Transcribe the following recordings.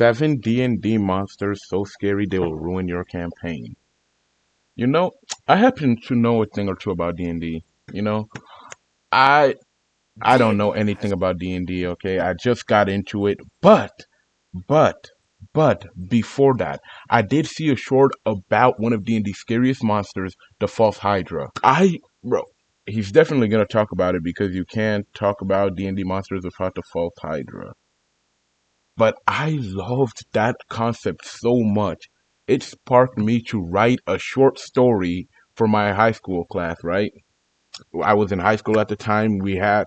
Seven D&D monsters so scary they will ruin your campaign. You know, I happen to know a thing or two about D&D. You know, I I don't know D&D anything has about D&D, okay? I just got into it, but but before that, I did see a short about one of D&D's scariest monsters, the False Hydra. Bro, he's definitely going to talk about it because you can't talk about D&D monsters without the False Hydra. But I loved that concept so much. It sparked me to write a short story for my high school class, right? I was in high school at the time. We had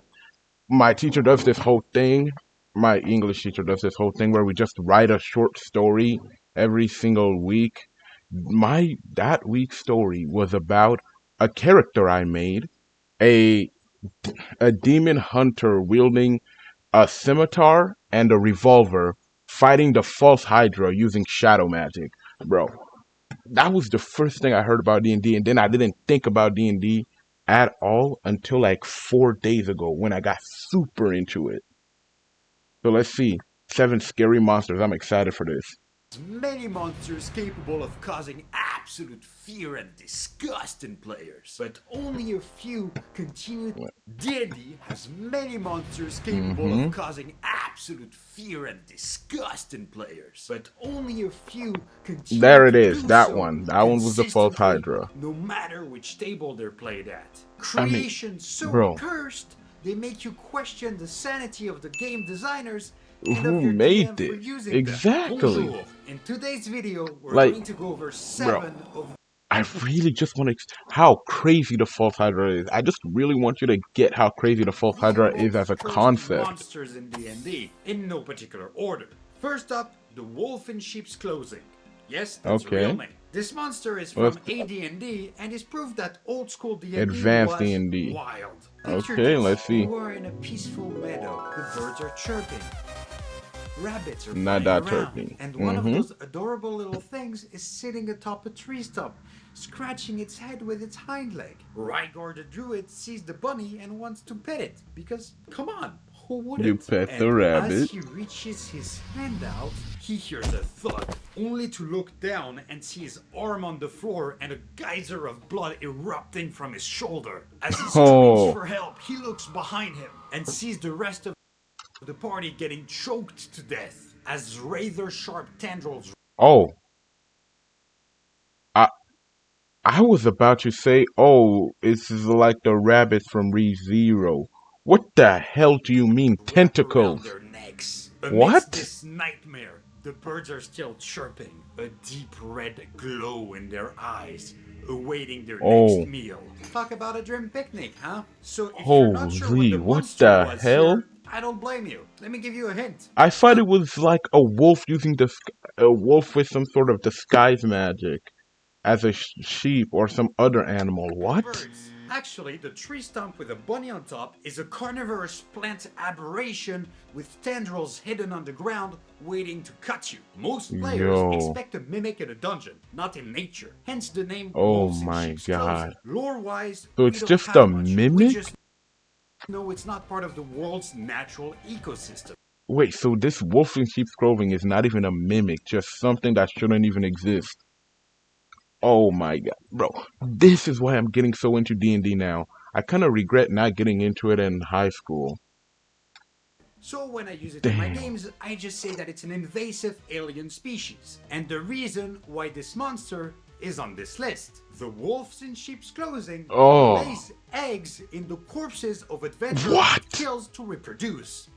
my teacher does this whole thing. My English teacher does this whole thing where we just write a short story every single week. My that week's story was about a character I made, a a demon hunter wielding a scimitar and a revolver, fighting the false Hydra using shadow magic. Bro, that was the first thing I heard about D&D, and then I didn't think about D&D at all until like 4 days ago when I got super into it. So let's see. Seven scary monsters. I'm excited for this. many monsters capable of causing absolute fear and disgust in players, but only a few continue. D&D has many monsters capable of Mm-hmm. causing absolute fear and disgust in players, but only a few continue There it to is. do That so one. That one was the false consistently, Hydra. no matter which table they're played at. I mean, Creations so bro, cursed, they make you question the sanity of the game designers and who of your made DM for this? using them. Exactly. Bonjour! In today's video, we're Like, going to go over bro, 7 of I really just want to how crazy the false Hydra is. I just really want you to get how crazy the false the Hydra is most as a cursed concept. monsters in D&D, in no particular order. First up, the Wolf in Sheep's Clothing. Yes, that's a real Okay. name. This monster is Let's from AD&D and is proof that old school D&D advance was D&D. wild. Picture Okay, this. let's see. You are in a peaceful meadow. The birds are chirping. Rabbits are Not flying that around, turkey. and one of Mm-hmm. those adorable little things is sitting atop a tree stump, scratching its head with its hind leg. Rygor the druid sees the bunny and wants to pet it, because, come on, who You wouldn't? pet the And as rabbit. he reaches his hand out, he hears a thud, only to look down and see his arm on the floor and a geyser of blood erupting from his shoulder. As he screams Oh, for help, he looks behind him and sees the rest of the party getting choked to death as razor sharp tendrils. oh. I I was about to say, oh, it's like the rabbits from ReZero. What the hell do you mean Wrap around tentacles? their necks. Amidst What? this nightmare, the birds are still chirping, a deep red glow in their eyes, awaiting their next Oh, meal. Talk about a dream picnic, huh? So if you're not sure what holy, the what monster the was hell? here, I don't blame you. Let me give you a hint. I thought it was like a wolf using a wolf with some sort of disguise magic as a sheep or some other animal. What? Birds. Actually, the tree stump with a bunny on top is a carnivorous plant aberration with tendrils hidden on the ground waiting to cut you. Most players Yo, expect a mimic in a dungeon, not in nature. Hence the name oh Wolves in my Sheep's Clothing. god. Lore wise, So we it's don't just a have much. We mimic? just know it's not part of the world's natural ecosystem. Wait, so this wolf in sheep's clothing is not even a mimic, just something that shouldn't even exist. Oh my god, bro. This is why I'm getting so into D&D now. I kind of regret not getting into it in high school. So when I use it in my Damn. games, I just say that it's an invasive alien species. And the reason why this monster is on this list. The wolves in sheep's clothing Oh, lays eggs in the corpses of adventurers it what? kills to reproduce.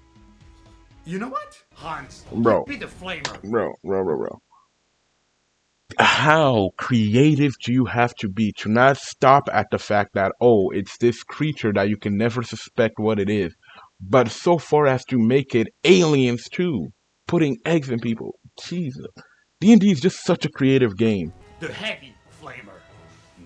You know what? Hans, give Bro, me the flamer. bro. How creative do you have to be to not stop at the fact that, oh, it's this creature that you can never suspect what it is, but so far as to make it aliens too, putting eggs in people. Jesus. D&D is just such a creative game. The heavy flamer.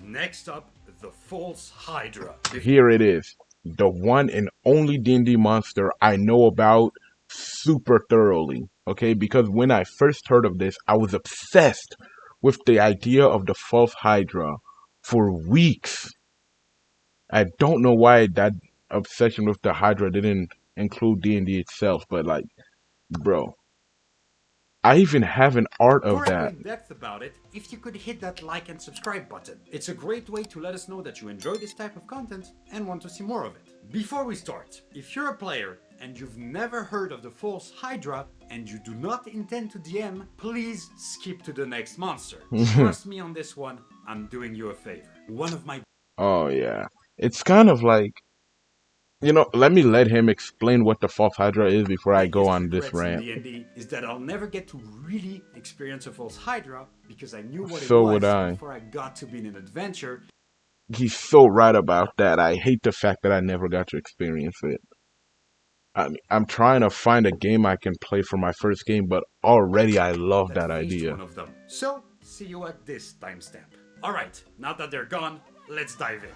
Next up, the false hydra. Here it is. The one and only D&D monster I know about super thoroughly. Okay, because when I first heard of this, I was obsessed with the idea of the false Hydra for weeks. I don't know why that obsession with the Hydra didn't include D&D itself, but like, bro, I even have an art of Before I go that. in depth about it, if you could hit that like and subscribe button. It's a great way to let us know that you enjoy this type of content and want to see more of it. Before we start, if you're a player and you've never heard of the False Hydra and you do not intend to DM, please skip to the next monster. Trust me on this one, I'm doing you a favor. One of my Oh yeah. It's kind of like, let him explain what the False Hydra is before I go biggest on this regrets in rant. D&D is that I'll never get to really experience a False Hydra because I knew what it So would was I. before I got to be in an adventure. He's so right about that. I hate the fact that I never got to experience it. I'm trying to find a game I can play for my first game, but already I love that Faced idea. one of them. So, see you at this timestamp. Alright, now that they're gone, let's dive in.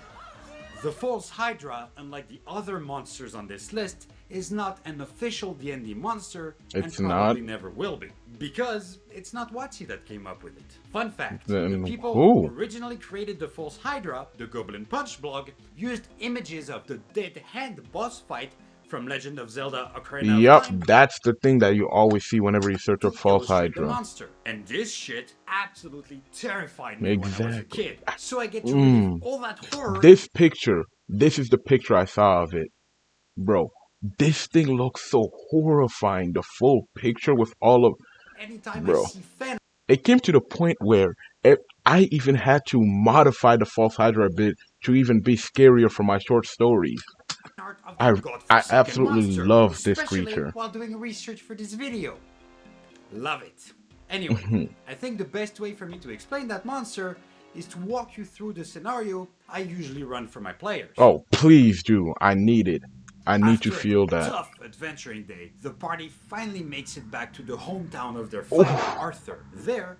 The False Hydra, unlike the other monsters on this list, is not an official D&D monster It's and probably not? never will be, because it's not WotC that came up with it. Fun fact, Then the people who? who originally created the False Hydra, the Goblin Punch blog, used images of the Dead Hand boss fight from Legend of Zelda Ocarina of Yup, Time that's the thing that you always see whenever you search to a False illustrate the Hydra. monster. And this shit absolutely terrified me when I was a Exactly. kid. So I get to relive all that horror This picture, this is the picture I saw of it. Bro, this thing looks so horrifying. The full picture with all of... anytime I Bro. see fan It came to the point where I even had to modify the False Hydra a bit to even be scarier for my short stories. art of I the godforsaken absolutely monster, love this especially creature. while doing research for this video. Love it. Anyway, I think the best way for me to explain that monster is to walk you through the scenario I usually run for my players. Oh, please do. I need it. I need to After feel a that. tough adventuring day, the party finally makes it back to the hometown of their father, Arthur. There,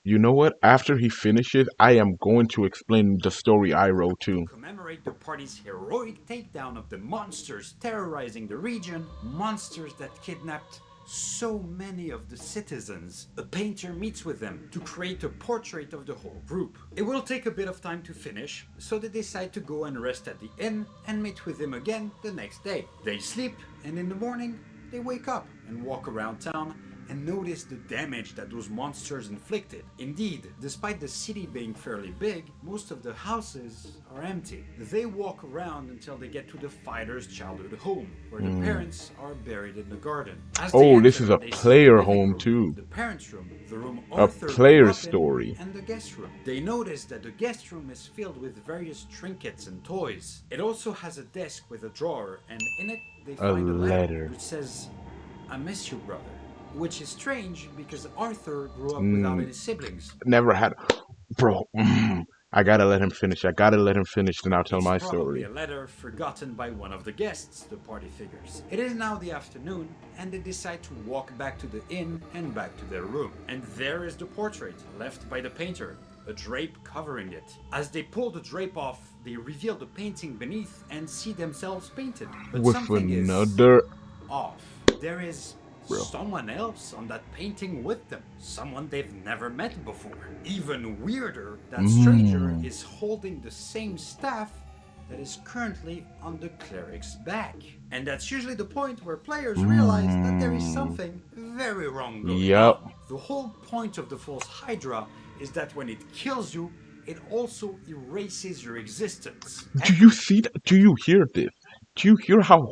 You know what? After he finishes, I am going to explain the story I wrote too. commemorate the party's heroic takedown of the monsters terrorizing the region, monsters that kidnapped so many of the citizens. A painter meets with them to create a portrait of the whole group. It will take a bit of time to finish, so they decide to go and rest at the inn and meet with him again the next day. They sleep, and in the morning, they wake up and walk around town and notice the damage that those monsters inflicted. Indeed, despite the city being fairly big, most of the houses are empty. They walk around until they get to the fighter's childhood home, where the parents are buried in the garden. As they Oh, enter, this is a they see player the living home room, too. the parents' room, the room A Arthur player grew up in, story. and the guest room. They notice that the guest room is filled with various trinkets and toys. It also has a desk with a drawer, and in it they find a letter which says, "I miss you, brother." Which is strange because Arthur grew up without any siblings. Never had... Bro, I gotta let him finish. Then I'll tell It's my probably story. a letter forgotten by one of the guests, the party figures. It is now the afternoon, and they decide to walk back to the inn and back to their room. And there is the portrait, left by the painter, a drape covering it. As they pull the drape off, they reveal the painting beneath and see themselves painted. But With something another... is off. There is someone else on that painting with them. Someone they've never met before. Even weirder, that stranger is holding the same staff that is currently on the cleric's back. And that's usually the point where players realize that there is something very wrong going Yup. on. The whole point of the False Hydra is that when it kills you, it also erases your existence. Do you see that? Do you hear this? Do you hear how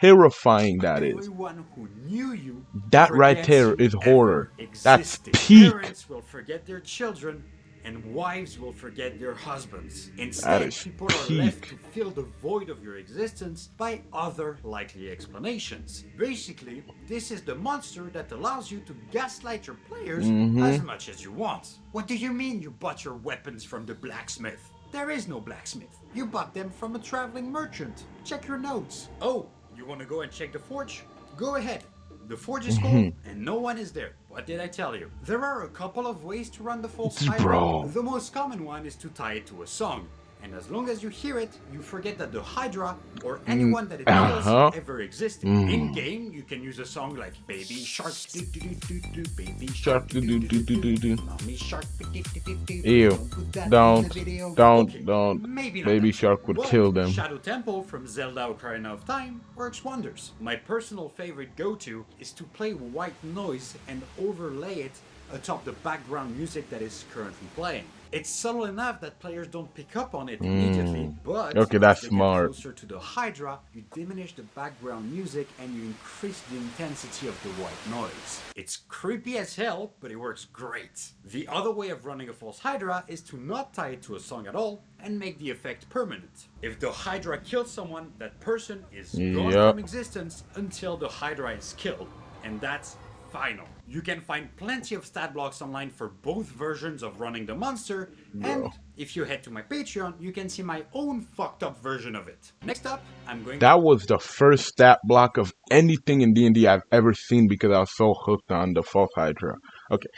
terrifying that is? Everyone who knew you That right forgets there you is ever horror. That's existed. peak. Parents will forget their children, and wives will forget their husbands. That Instead, is people are left peak. to fill the void of your existence by other likely explanations. Basically, this is the monster that allows you to gaslight your players as much as you want. What do you mean you bought your weapons from the blacksmith? There is no blacksmith. You bought them from a traveling merchant. Check your notes. Oh, you want to go and check the forge? Go ahead. The forge is cold and no one is there. What did I tell you? There are a couple of ways to run the False Hydra. Bro. The most common one is to tie it to a song and as long as you hear it, you forget that the Hydra or Mm, anyone that it kills uh-huh. ever existed. In Mm. game, you can use a song like Baby Shark, do do do do do, Baby Shark Shark, do do do do do do do do do, do. Mommy Shark, do do do do. Ew. Don't put that in the Don't, video. don't, Okay, don't. maybe not Baby that song, Shark would but kill them. Shadow Temple from Zelda Ocarina of Time works wonders. My personal favorite go-to is to play white noise and overlay it atop the background music that is currently playing. It's subtle enough that players don't pick up on it immediately, but Okay, as that's they get smart. closer to the Hydra, you diminish the background music and you increase the intensity of the white noise. It's creepy as hell, but it works great. The other way of running a false Hydra is to not tie it to a song at all and make the effect permanent. If the Hydra kills someone, that person is gone Yep. from existence until the Hydra is killed, and that's final. You can find plenty of stat blocks online for both versions of running the monster, and if you head to my Patreon, you can see my own fucked up version of it. Next up, I'm going That was the first stat block of anything in D&D I've ever seen because I was so hooked on the False Hydra. Okay,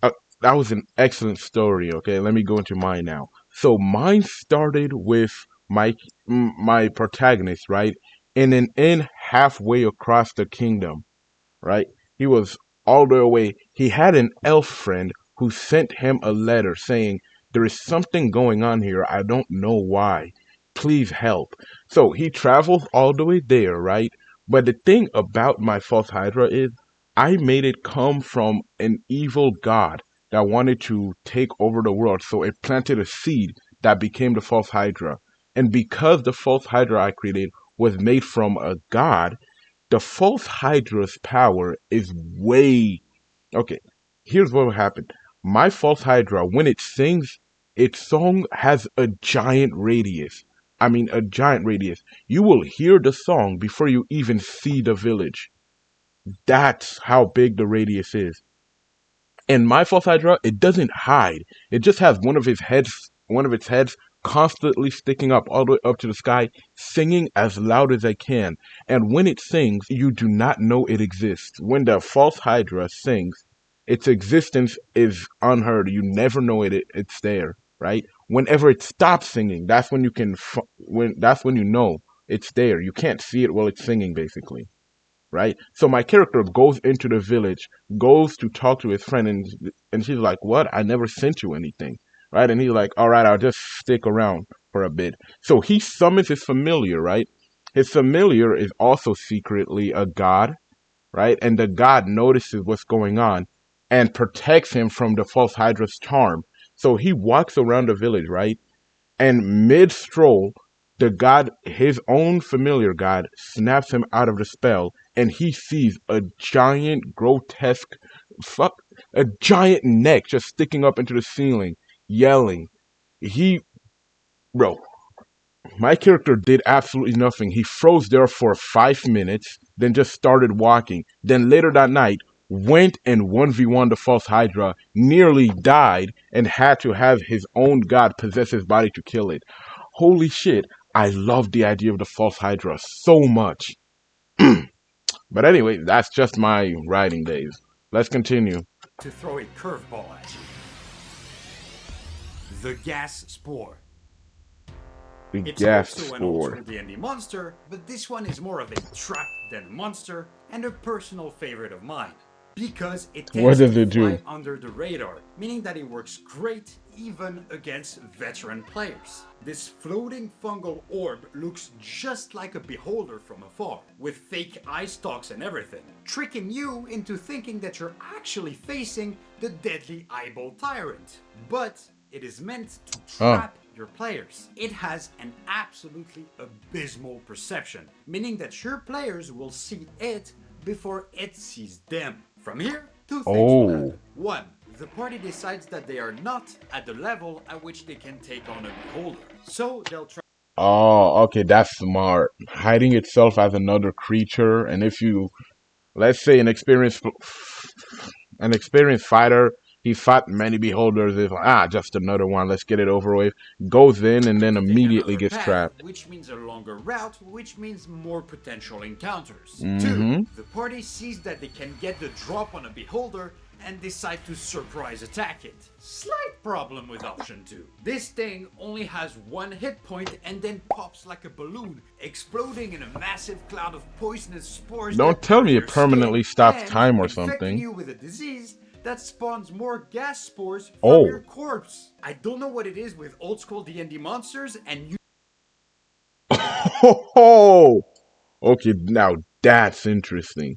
uh, that was an excellent story. Okay, let me go into mine now. So mine started with my protagonist, right, in an inn halfway across the kingdom, right? He was all the way. He had an elf friend who sent him a letter saying, "There is something going on here. I don't know why. Please help." So he travels all the way there, right? But the thing about my false Hydra is I made it come from an evil god that wanted to take over the world. So it planted a seed that became the false Hydra. And because the false Hydra I created was made from a god, the false Hydra's power is way okay. Here's what will happen. My false Hydra, when it sings, its song has a giant radius. I mean, a giant radius. You will hear the song before you even see the village. That's how big the radius is. And my false Hydra, it doesn't hide. It just has one of its heads constantly sticking up all the way up to the sky, singing as loud as it can. And when it sings, you do not know it exists. When the false Hydra sings, its existence is unheard. You never know it's there, right? Whenever it stops singing, that's when you know it's there. You can't see it while it's singing, basically, right? So my character goes into the village, goes to talk to his friend, and she's like, "What? I never sent you anything." Right? And he's like, "All right, I'll just stick around for a bit." So he summons his familiar, right? His familiar is also secretly a god, right? And the god notices what's going on and protects him from the false Hydra's charm. So he walks around the village, right? And mid stroll, the god, his own familiar god, snaps him out of the spell, and he sees a giant, grotesque, fuck, a giant neck just sticking up into the ceiling, yelling. He, bro, my character did absolutely nothing. He froze there for 5 minutes, then just started walking. Then later that night, went and 1v1 the false Hydra, nearly died, and had to have his own god possess his body to kill it. Holy shit, I love the idea of the false Hydra so much. But anyway, that's just my writing days. Let's continue. to throw a curveball at you. The Gas Spore. The It's gas also an old spore. school D&D monster, but this one is more of a trap than a monster, and a personal favorite of mine. Because it What tends does to it do? fly under the radar, meaning that it works great even against veteran players. This floating fungal orb looks just like a beholder from afar, with fake eye stalks and everything, tricking you into thinking that you're actually facing the deadly eyeball tyrant. But it is meant to trap your players. It has an absolutely abysmal perception, meaning that your players will see it before it sees them. From here, two things will Oh. happen. One, the party decides that they are not at the level at which they can take on a beholder. So they'll try. Oh, okay, that's smart. Hiding itself as another creature, and if you, let's say, an experienced fighter, He fought many beholders. Is like, just another one. Let's get it over with. Goes in and then Take immediately another gets path, trapped. which means a longer route, which means more potential encounters. Mm-hmm. 2. The party sees that they can get the drop on a beholder and decide to surprise attack it. Slight problem with option 2. This thing only has 1 hit point and then pops like a balloon, exploding in a massive cloud of poisonous spores. Don't that tell burn me your it permanently skin stops and time or infecting something. you with a disease that spawns more gas spores from Oh. your corpse. I don't know what it is with old school D&D monsters and you Oh, okay, now that's interesting.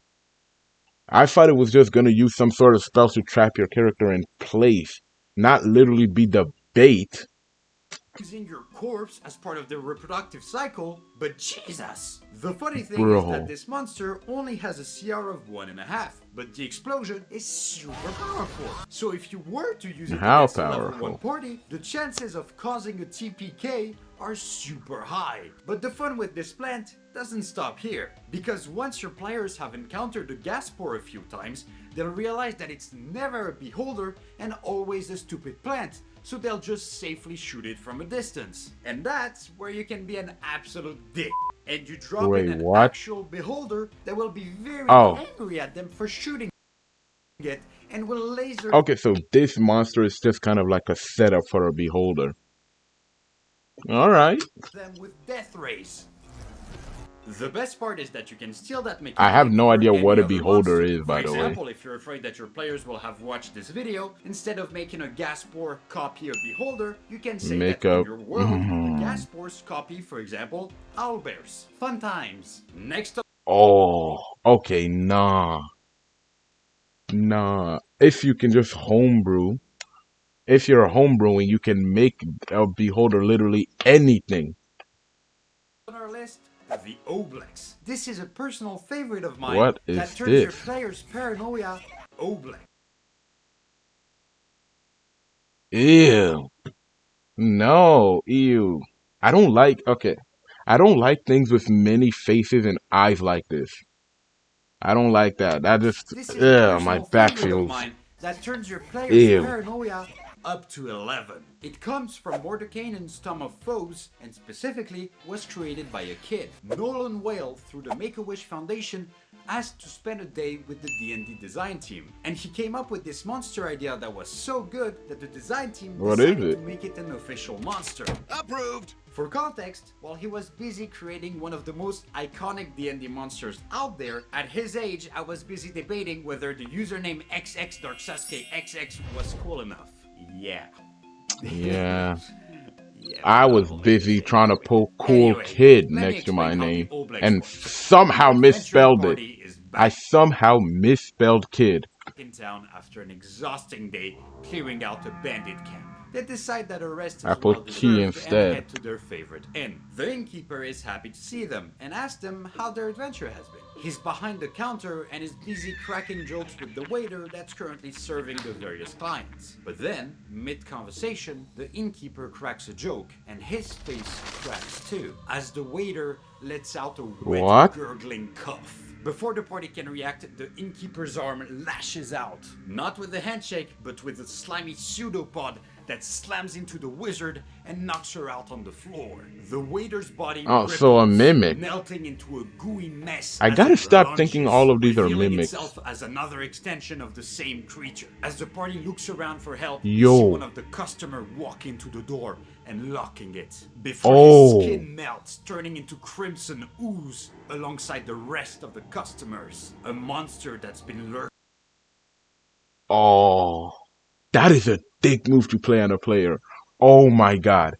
I thought it was just gonna use some sort of spell to trap your character in place, not literally be the bait. using your corpse as part of their reproductive cycle, but Jesus! The funny thing is Bro. that this monster only has a CR of 1.5, but the explosion is super powerful. So if you were to use it How against a level powerful? 1 party, the chances of causing a TPK are super high. But the fun with this plant doesn't stop here, because once your players have encountered the gas spore a few times, they'll realize that it's never a beholder and always a stupid plant, so they'll just safely shoot it from a distance. And that's where you can be an absolute dick. And you drop Wait, in an what? actual beholder that will be very Oh. angry at them for shooting it and will laser Okay, so this monster is just kind of like a setup for a beholder. Alright. them with death rays. The best part is that you can steal that mechanic. I have no for idea any what a other beholder monster. is, by the For way. example, if you're afraid that your players will have watched this video, instead of making a gas spore copy of beholder, you can say Make that in up- your world, the gas spores copy, for example, owlbears. Fun times. Next up. Oh, okay, nah. Nah. If you can just homebrew, if you're homebrewing, you can make a beholder literally anything. On our list, the Oblex. This is a personal favorite of mine What that is turns your this? players' paranoia Oblex. Ew. No, ew. I don't like, okay. I don't like things with many faces and eyes like this. I don't like that. That just, This is a my personal back favorite of feels. mine that turns your players' Ew. paranoia up to 11. It comes from Mordenkainen's Tome of Foes and specifically was created by a kid. Nolan Whale, through the Make-A-Wish Foundation, asked to spend a day with the D&D design team. And he came up with this monster idea that was so good that the design team What is decided it? to make it an official monster. Approved! For context, while he was busy creating one of the most iconic D&D monsters out there, at his age I was busy debating whether the username XXDarkSasuke XX was cool enough. Yeah. Yeah. Yeah, I was probably. busy trying to put cool Anyway, kid let me next to my explain how the name Oblex and works. somehow The adventure misspelled it. party is I back somehow misspelled kid. in town after an exhausting day clearing out a bandit camp. They decide that a rest is I put well key deserved instead. and head to their favorite inn. The innkeeper is happy to see them and asks them how their adventure has been. He's behind the counter and is busy cracking jokes with the waiter that's currently serving the various clients. But then, mid-conversation, the innkeeper cracks a joke and his face cracks too, as the waiter lets out a wet, What? gurgling cough. Before the party can react, the innkeeper's arm lashes out. Not with a handshake, but with a slimy pseudopod that slams into the wizard and knocks her out on the floor. The waiter's body Oh, so a ripples, mimic. melting into a gooey mess. I as gotta it stop thinking lunges, all of these are revealing mimics. itself as another extension of the same creature. As the party looks around for help, Yo. you see one of the customer walk into the door and locking it. Before Oh. his skin melts, turning into crimson ooze alongside the rest of the customers. A monster that's been lurking. Oh, that is a thick move to play on a player. Oh my god.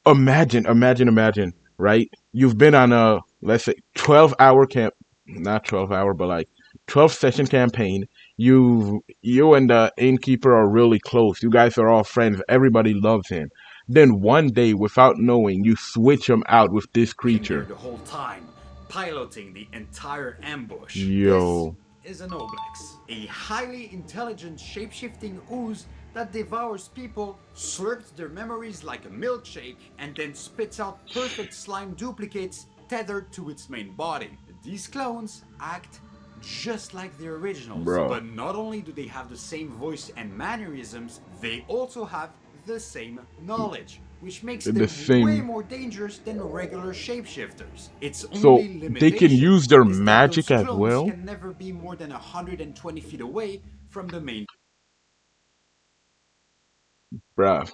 Imagine, right? You've been on a, let's say, 12-hour camp, not 12-hour, but like 12-session campaign. You and the innkeeper are really close. You guys are all friends. Everybody loves him. Then one day, without knowing, you switch him out with this There creature. the whole time, piloting the entire ambush. Yo. This is an Oblex, a highly intelligent shape-shifting ooze that devours people, slurps their memories like a milkshake, and then spits out perfect slime duplicates tethered to its main body. These clones act just like the originals. bro. But not only do they have the same voice and mannerisms, they also have the same knowledge, which makes The them way same. more dangerous than regular shapeshifters. Its So only they can limitation use their is that those magic as drones well, can never be more than 120 feet away from the main bruh.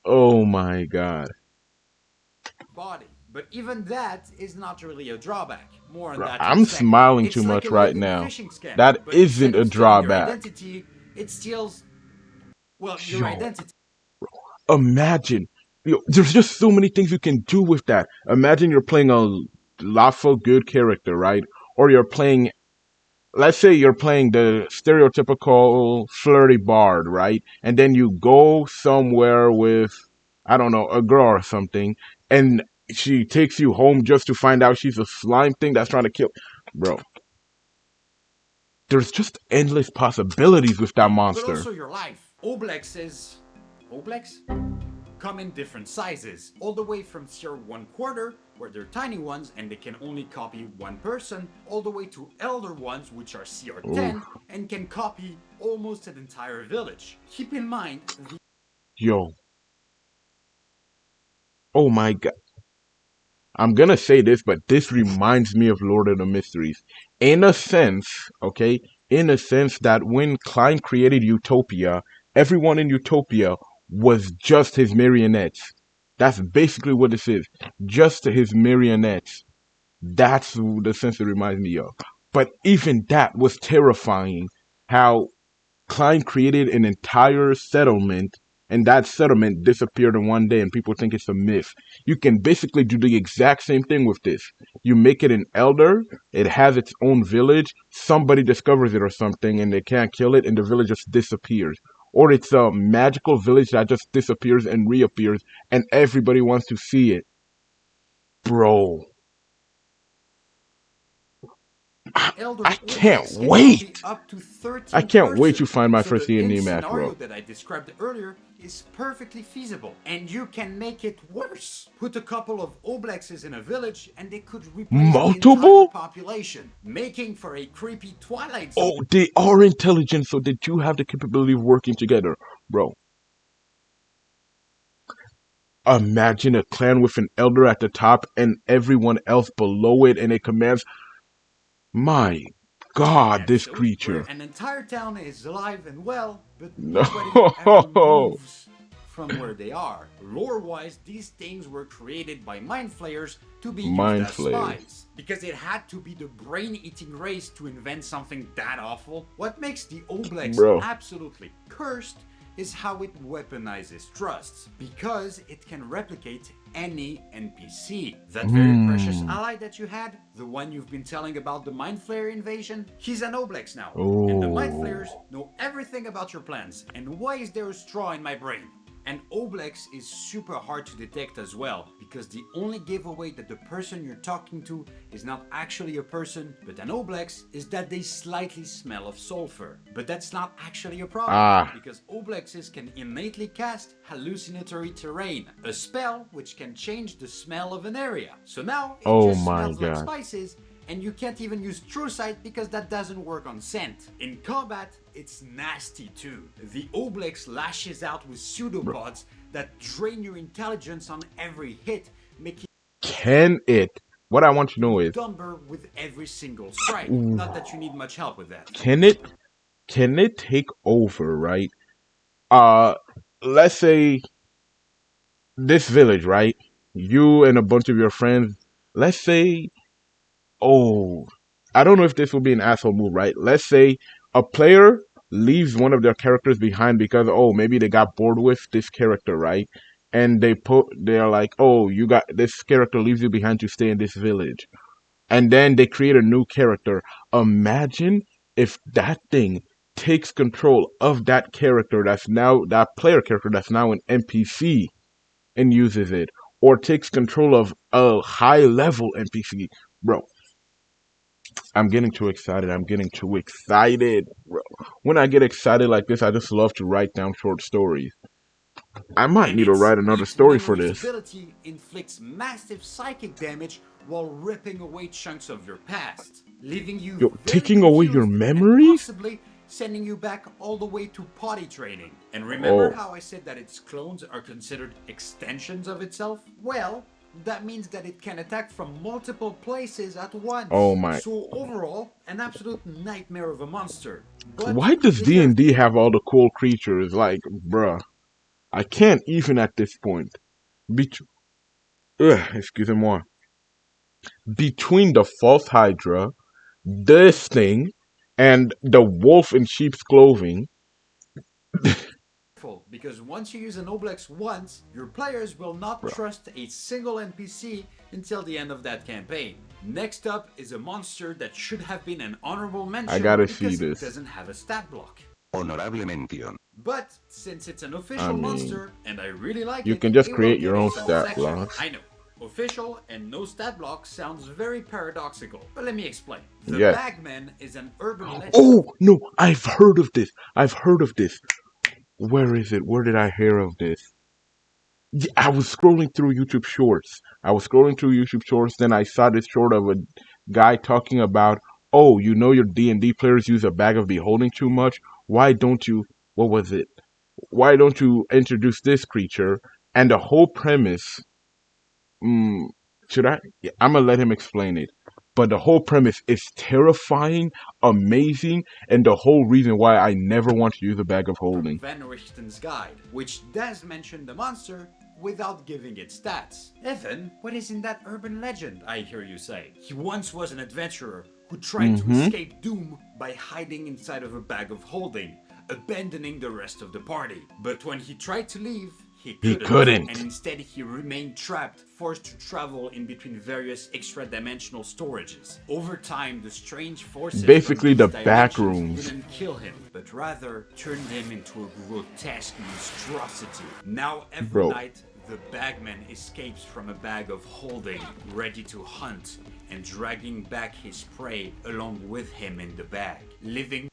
Oh my god. body. But even that is not really a drawback. More on Bruh, that in a I'm second. smiling too It's like much a right living now. phishing scammer, That but isn't instead a of stealing your drawback. identity, it steals, well, your Yo, identity. imagine. Yo, there's just so many things you can do with that. Imagine you're playing a lawful good character, right? Or you're playing, let's say you're playing the stereotypical flirty bard, right? And then you go somewhere with, I don't know, a girl or something, and she takes you home just to find out she's a slime thing that's trying to kill. Bro, there's just endless possibilities with that But monster. also your life. Oblex? Come in different sizes, all the way from tier 1/4, where they're tiny ones and they can only copy one person, all the way to elder ones, which are CR 10 Oof. and can copy almost an entire village. Keep in mind, the Yo, oh my god. I'm gonna say this, but this reminds me of Lord of the Mysteries. In a sense, okay? In a sense that when Klein created Utopia, everyone in Utopia was just his marionettes. That's basically what this is. Just his marionettes. That's the sense it reminds me of. But even that was terrifying. How Klein created an entire settlement, and that settlement disappeared in one day, and people think it's a myth. You can basically do the exact same thing with this. You make it an elder, it has its own village, somebody discovers it or something, and they can't kill it, and the village just disappears. Or it's a magical village that just disappears and reappears, and everybody wants to see it. Bro, elder I can't Oblex can copy wait! up to I 13 can't wait to persons. find my So first the end D&D match, scenario bro. that I described earlier is perfectly feasible. And you can make it worse. Put a couple of Oblexes in a village and they could replace the entire Multiple? population, making for a creepy Twilight Zone. Oh, they are intelligent, so they do have the capability of working together, bro. Imagine a clan with an elder at the top and everyone else below it, and it commands. My God, this Episode where creature. an entire town is alive and well, but nobody ever No, moves from where they are. Lore-wise, these things were created by mind flayers to be used mind as flayers, spies. Because it had to be the brain-eating race to invent something that awful. What makes the Oblex bro. absolutely cursed is how it weaponizes trusts, because it can replicate any NPC. That very precious ally that you had, the one you've been telling about the Mind Flayer invasion, he's an Oblex now. And the Mind Oh, Flayers know everything about your plans. And why is there a straw in my brain? And Oblex is super hard to detect as well, because the only giveaway that the person you're talking to is not actually a person, but an Oblex, is that they slightly smell of sulfur. But that's not actually a problem, ah, because Oblexes can innately cast hallucinatory terrain, a spell which can change the smell of an area. So now it oh just my smells like God, spices, and you can't even use True Sight because that doesn't work on scent. In combat, it's nasty too. The Oblex lashes out with pseudopods that drain your intelligence on every hit, making can it? What I want to know is, dumber with every single strike. ooh, Not that you need much help with that. can it? Can it take over? Right? Uh, let's say this village, right? You and a bunch of your friends. Let's say, oh, I don't know if this will be an asshole move, right? Let's say a player leaves one of their characters behind because, oh, maybe they got bored with this character, right? And they're like, oh, you got this character leaves you behind to stay in this village. And then they create a new character. Imagine if that thing takes control of that character that's now, that player character that's now an NPC and uses it. Or takes control of a high level NPC. Bro, I'm getting too excited. I'm getting too excited, bro. When I get excited like this, I just love to write down short stories. I might And need to its write another Eat story for Memories this. ability inflicts massive psychic damage while ripping away chunks of your past, leaving you Yo, very taking away your confused and memories? possibly sending you back all the way to potty training. And remember Oh, how I said that its clones are considered extensions of itself? Well, that means that it can attack from multiple places at oh once. my. So overall, an absolute nightmare of a monster. But Why does if you're D&D have all the cool creatures? Like, bruh, I can't even at this point. Bet- Excusez-moi. Between the false Hydra, this thing, and the wolf in sheep's clothing, careful, because once you use an Oblex once, your players will not bro, trust a single NPC until the end of that campaign. Next up is a monster that should have been an honorable I mention gotta see because it this. doesn't have a stat block. Honorable mención. But since it's an I official mean, monster and I really like you it, can just it will create get your own its own stat section. blocks. I know. Official and no stat block sounds very paradoxical, but let me explain. The Yes. Bagman is an urban legend. Oh, no, I've heard of this. I've heard of this. Where is it? Where did I hear of this? Yeah, I was scrolling through YouTube Shorts. Then I saw this short of a guy talking about, oh, you know your D&D players use a bag of beholding too much. Why don't you? What was it? Why don't you introduce this creature? And the whole premise. Should I? Yeah, I'm gonna let him explain it. But the whole premise is terrifying, amazing, and the whole reason why I never want to use a bag of From holding. Van Richten's guide, which does mention the monster without giving it stats. Evan, what is in that urban legend, I hear you say? He once was an adventurer who tried to escape doom by hiding inside of a bag of holding, abandoning the rest of the party. But when he tried to leave, he couldn't. And instead he remained trapped, forced to travel in between various extra-dimensional storages. Over time, the strange forces Basically, from the these back dimensions rooms. didn't kill him, but rather turned him into a grotesque monstrosity. Now every Bro. night, the bagman escapes from a bag of holding, ready to hunt, and dragging back his prey along with him in the bag, leaving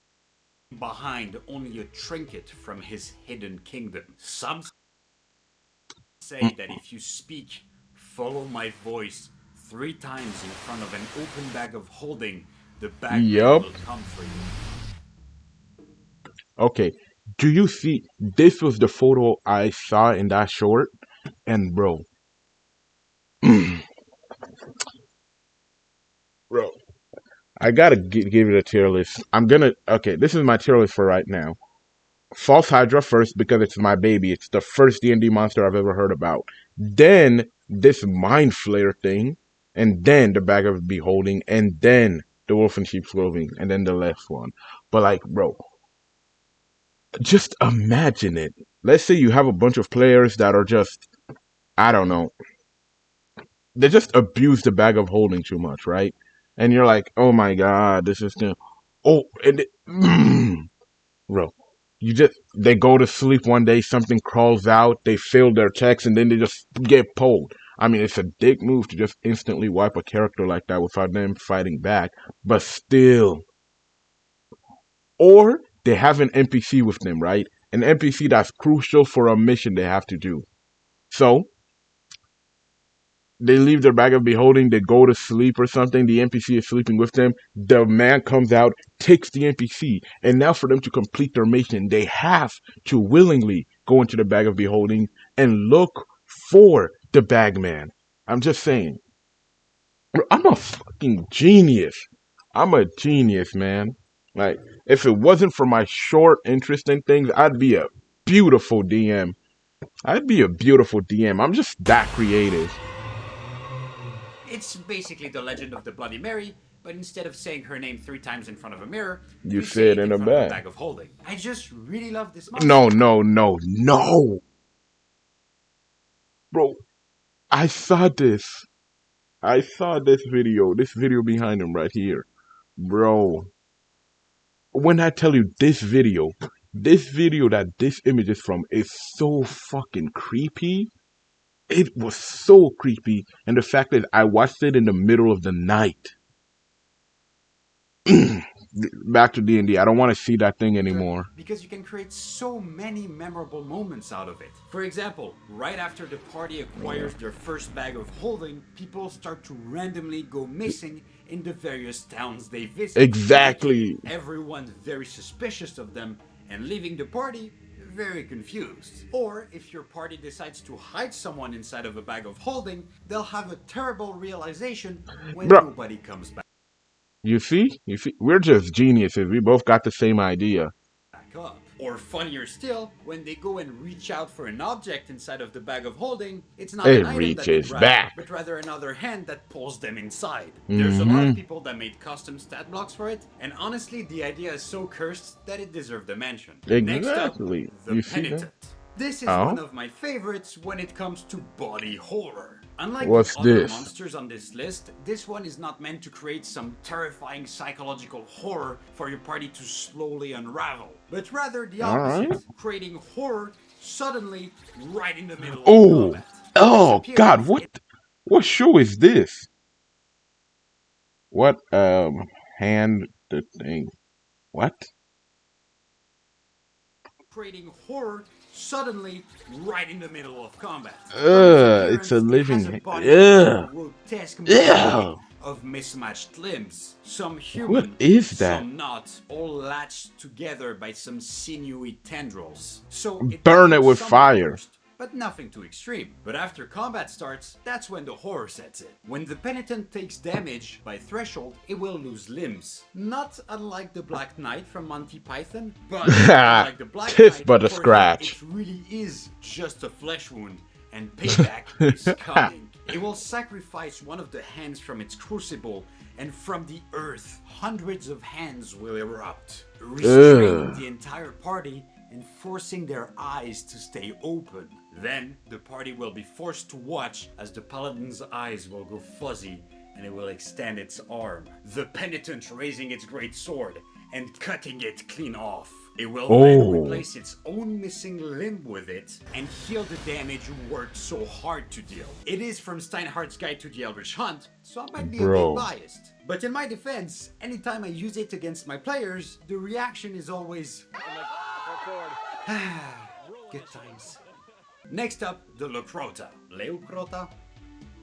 behind only a trinket from his hidden kingdom. Some say that if you speak, follow my voice 3 times in front of an open bag of holding, the bagman Yup. will come for you. Okay. Do you see? This was the photo I saw in that short. And bro. Bro. I gotta give it a tier list. Okay, this is my tier list for right now. False Hydra first because it's my baby. It's the first D&D monster I've ever heard about. Then this Mind Flayer thing, and then the Bag of Beholding, and then the Wolf in Sheep's Clothing, and then the last one. But like, bro, just imagine it. Let's say you have a bunch of players that are just, I don't know, they just abuse the Bag of Holding too much, right? And you're like, oh my god, this is the, oh, and bro. They go to sleep one day, something crawls out, they fail their checks, and then they just get pulled. I mean, it's a dick move to just instantly wipe a character like that without them fighting back, but still. Or they have an NPC with them, right? An NPC that's crucial for a mission they have to do. So, they leave their bag of beholding, they go to sleep or something, the NPC is sleeping with them, the man comes out, takes the NPC, and now for them to complete their mission, they have to willingly go into the bag of beholding and look for the bagman. I'm just saying. I'm a fucking genius. I'm a genius, man. Like, if it wasn't for my short interest in things, I'd be a beautiful DM. I'd be a beautiful DM. I'm just that creative. It's basically the legend of the Bloody Mary, but instead of saying her name 3 times in front of a mirror, You say say it it in in a front of a bag. bag of holding. I just really love this monster. No. Bro, I saw this. I saw this video behind him right here. Bro, when I tell you this video that this image is from is so fucking creepy. It was so creepy. And the fact that I watched it in the middle of the night. Back to D&D. I don't want to see that thing anymore. Because you can create so many memorable moments out of it. For example, right after the party acquires their first bag of holding, people start to randomly go missing in the various towns they visit. Exactly. Everyone very suspicious of them and leaving the party very confused. Or if your party decides to hide someone inside of a bag of holding, they'll have a terrible realization when Bro. nobody comes back You see? We're just geniuses. We both got the same idea. up. Or funnier still, when they go and reach out for an object inside of the bag of holding, it's not It an item that they reaches grab, back. but rather another hand that pulls them inside. There's a lot of people that made custom stat blocks for it, and honestly, the idea is so cursed that it deserved a mention. Next up, Exactly. the You see that? Penitent. This is Oh? one of my favorites when it comes to body horror. Unlike What's the other this? monsters on this list, this one is not meant to create some terrifying psychological horror for your party to slowly unravel, but rather the opposite, Alright. creating horror suddenly right in the middle of Oh, combat. oh This God! appearance What show is this? What hand the thing? What? creating horror suddenly right in the middle of combat. It's a living. Ugh. Grotesque Ugh. of mismatched limbs. Some What human, is that? some not, all latched together by some sinewy tendrils. So it Burn does it with some at fire. first, but nothing too extreme. But after combat starts, that's when the horror sets in. When the penitent takes damage by threshold, it will lose limbs. Not unlike the Black Knight from Monty Python, but unlike the Black Tis Knight, but a for him, scratch. it really is just a flesh wound, and payback is coming. It will sacrifice one of the hands from its crucible, and from the earth, hundreds of hands will erupt, restraining the entire party and forcing their eyes to stay open. Then, the party will be forced to watch as the paladin's eyes will go fuzzy and it will extend its arm, the penitent raising its great sword and cutting it clean off. It will then Oh. replace its own missing limb with it and heal the damage you worked so hard to deal. It is from Steinhardt's Guide to the Eldritch Hunt, so I might be a Bro. bit biased. But in my defense, anytime I use it against my players, the reaction is always good times. Next up, the Leucrota. Leucrota?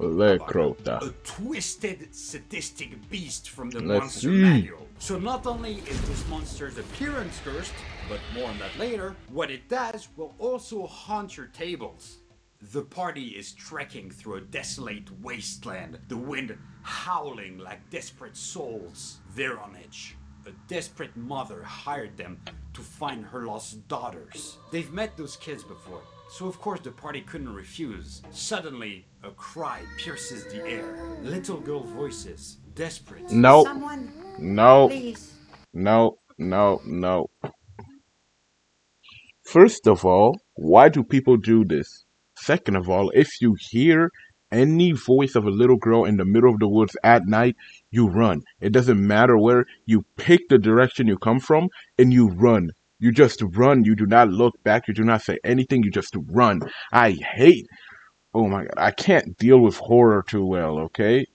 Lecrota. A twisted, sadistic beast from the Let's monster see. manual. So not only is this monster's appearance cursed, but more on that later, what it does will also haunt your tables. The party is trekking through a desolate wasteland, the wind howling like desperate souls. They're on edge. A desperate mother hired them to find her lost daughters. They've met those kids before, so of course the party couldn't refuse. Suddenly, a cry pierces the air. Little girl voices, desperate. No. Someone, No. please. No. No. No. First of all, why do people do this? Second of all, if you hear any voice of a little girl in the middle of the woods at night, you run. It doesn't matter where. You pick the direction you come from and you run. You just run. You do not look back. You do not say anything. You just run. I hate. Oh my god. I can't deal with horror too well, okay?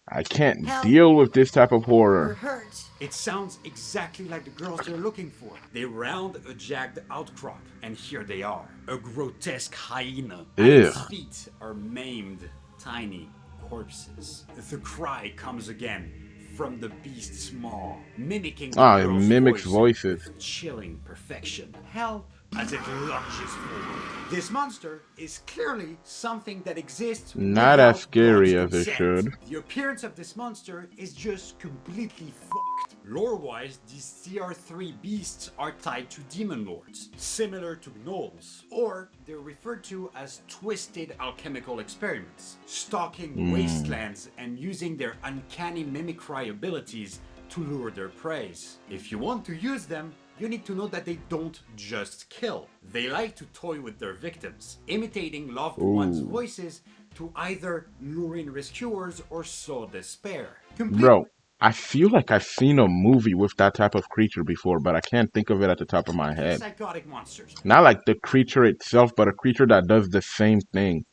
I can't Help. deal with this type of We're horror. hurt. It sounds exactly like the girls they're looking for. They round a jagged outcrop, and here they are. A grotesque hyena. At its Ew. feet are maimed, tiny corpses. The cry comes again from the beast's maw, mimicking the Ah, it girl's mimics voice voices. with chilling perfection. Help! As it lunges forward. This monster is clearly something that exists Not without as scary God's as it consent. should. The appearance of this monster is just completely fucked. Lore-wise, these CR3 beasts are tied to demon lords, similar to gnolls, or they're referred to as twisted alchemical experiments, stalking wastelands and using their uncanny mimicry abilities to lure their prey. If you want to use them, you need to know that they don't just kill. They like to toy with their victims, imitating loved ones' voices to either lure in rescuers or sow despair. Bro, I feel like I've seen a movie with that type of creature before, but I can't think of it at the top of my head. Psychotic monsters. Not like the creature itself, but a creature that does the same thing.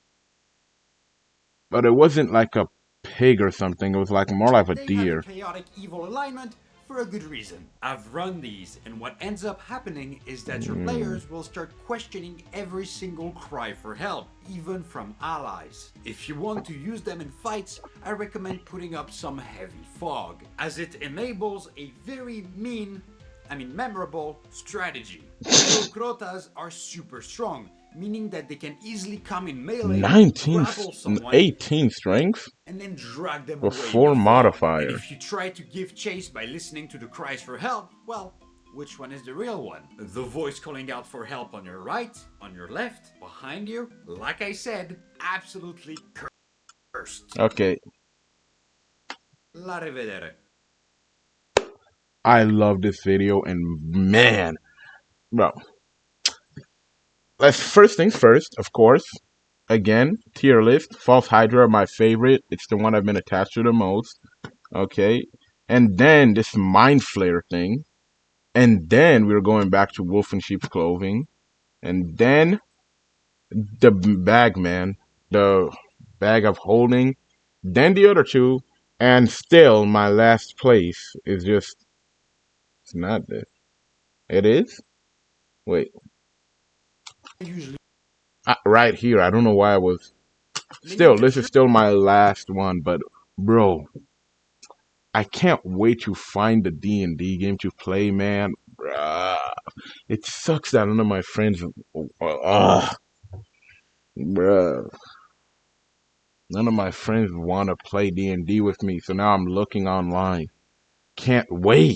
But it wasn't like a pig or something. It was like more like a They have deer. a chaotic evil alignment for a good reason. I've run these, and what ends up happening is that your players will start questioning every single cry for help, even from allies. If you want to use them in fights, I recommend putting up some heavy fog, as it enables a very memorable strategy. So Crotas are super strong, meaning that they can easily come in melee, 19, grapple someone, 18 strength and then drag them away in before the fog. modifier. And if you try to give chase by listening to the cries for help, well, which one is the real one? The voice calling out for help on your right, on your left, behind you? Like I said, absolutely cursed. Okay, La rivedere. I love this video, and man, bro. Let's first things first, of course. Again, tier list. False Hydra, my favorite. It's the one I've been attached to the most. Okay, and then this Mind Flare thing, and then we were going back to Wolf in Sheep's Clothing, and then the bag, man, the bag of holding, then the other two, and still my last place is just, it's not this. It is? Wait. Usually Right here. I don't know why I was. Still, this is still my last one, but bro, I can't wait to find the D&D game to play, man. Bruh. It sucks that none of my friends, bruh. None of my friends want to play D&D with me, so now I'm looking online. Can't wait.